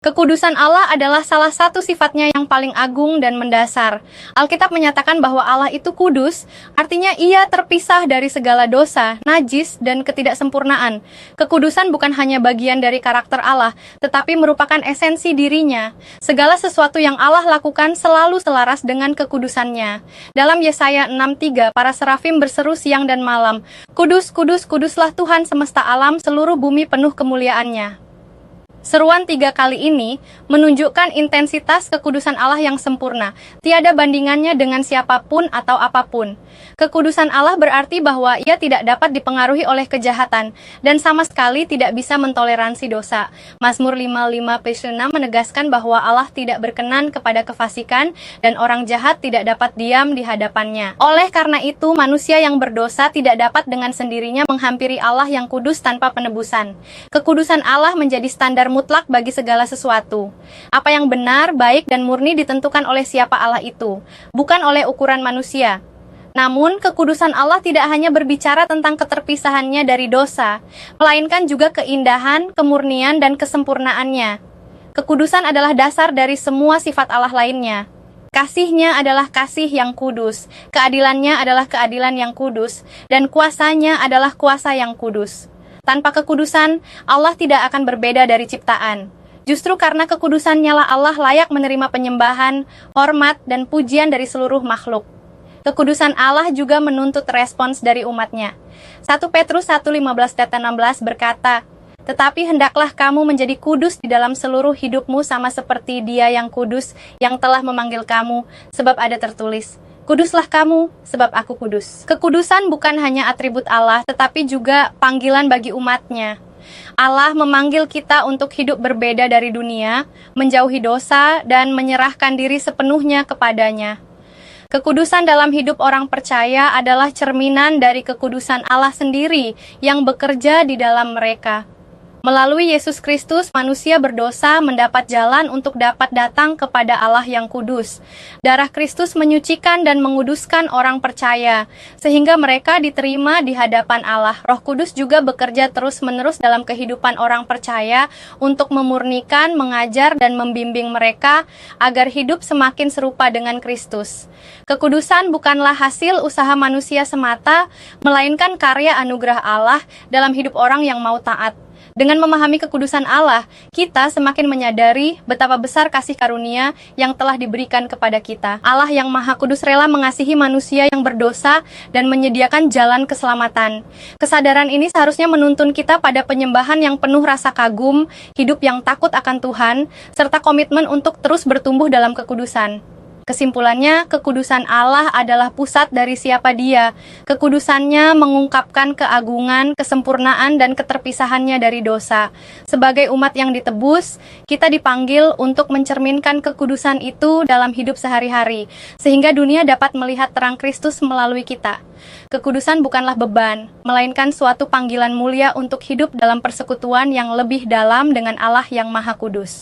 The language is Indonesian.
Kekudusan Allah adalah salah satu sifatnya yang paling agung dan mendasar. Alkitab menyatakan bahwa Allah itu kudus, artinya ia terpisah dari segala dosa, najis, dan ketidaksempurnaan. Kekudusan bukan hanya bagian dari karakter Allah, tetapi merupakan esensi dirinya. Segala sesuatu yang Allah lakukan selalu selaras dengan kekudusannya. Dalam Yesaya 6:3, para serafim berseru siang dan malam, "Kudus, kudus, kuduslah Tuhan semesta alam, seluruh bumi penuh kemuliaan-Nya." Seruan 3 kali ini menunjukkan intensitas kekudusan Allah yang sempurna, tiada bandingannya dengan siapapun atau apapun. Kekudusan Allah berarti bahwa ia tidak dapat dipengaruhi oleh kejahatan, dan sama sekali tidak bisa mentoleransi dosa. Mazmur 55:6 menegaskan bahwa Allah tidak berkenan kepada kefasikan, dan orang jahat tidak dapat diam di hadapannya. Oleh karena itu, manusia yang berdosa tidak dapat dengan sendirinya menghampiri Allah yang kudus tanpa penebusan. Kekudusan Allah menjadi standar mutlak bagi segala sesuatu. Apa yang benar, baik, dan murni ditentukan oleh siapa Allah itu, bukan oleh ukuran manusia. Namun, kekudusan Allah tidak hanya berbicara tentang keterpisahannya dari dosa, melainkan juga keindahan, kemurnian, dan kesempurnaannya. Kekudusan adalah dasar dari semua sifat Allah lainnya. Kasih-Nya adalah kasih yang kudus, keadilan-Nya adalah keadilan yang kudus, dan kuasa-Nya adalah kuasa yang kudus. Tanpa kekudusan, Allah tidak akan berbeda dari ciptaan. Justru karena kekudusan-Nya lah Allah layak menerima penyembahan, hormat, dan pujian dari seluruh makhluk. Kekudusan Allah juga menuntut respons dari umatnya. 1 Petrus 1:15-16 berkata, "Tetapi hendaklah kamu menjadi kudus di dalam seluruh hidupmu sama seperti Dia yang kudus yang telah memanggil kamu, sebab ada tertulis, Kuduslah kamu, sebab aku kudus." Kekudusan bukan hanya atribut Allah, tetapi juga panggilan bagi umatnya. Allah memanggil kita untuk hidup berbeda dari dunia, menjauhi dosa, dan menyerahkan diri sepenuhnya kepadanya. Kekudusan dalam hidup orang percaya adalah cerminan dari kekudusan Allah sendiri yang bekerja di dalam mereka. Melalui Yesus Kristus, manusia berdosa mendapat jalan untuk dapat datang kepada Allah yang kudus. Darah Kristus menyucikan dan menguduskan orang percaya, sehingga mereka diterima di hadapan Allah. Roh Kudus juga bekerja terus-menerus dalam kehidupan orang percaya untuk memurnikan, mengajar, dan membimbing mereka agar hidup semakin serupa dengan Kristus. Kekudusan bukanlah hasil usaha manusia semata, melainkan karya anugerah Allah dalam hidup orang yang mau taat. Dengan memahami kekudusan Allah, kita semakin menyadari betapa besar kasih karunia yang telah diberikan kepada kita. Allah yang Maha Kudus rela mengasihi manusia yang berdosa dan menyediakan jalan keselamatan. Kesadaran ini seharusnya menuntun kita pada penyembahan yang penuh rasa kagum, hidup yang takut akan Tuhan, serta komitmen untuk terus bertumbuh dalam kekudusan. Kesimpulannya, kekudusan Allah adalah pusat dari siapa Dia. Kekudusannya mengungkapkan keagungan, kesempurnaan, dan keterpisahannya dari dosa. Sebagai umat yang ditebus, kita dipanggil untuk mencerminkan kekudusan itu dalam hidup sehari-hari, sehingga dunia dapat melihat terang Kristus melalui kita. Kekudusan bukanlah beban, melainkan suatu panggilan mulia untuk hidup dalam persekutuan yang lebih dalam dengan Allah yang Maha Kudus.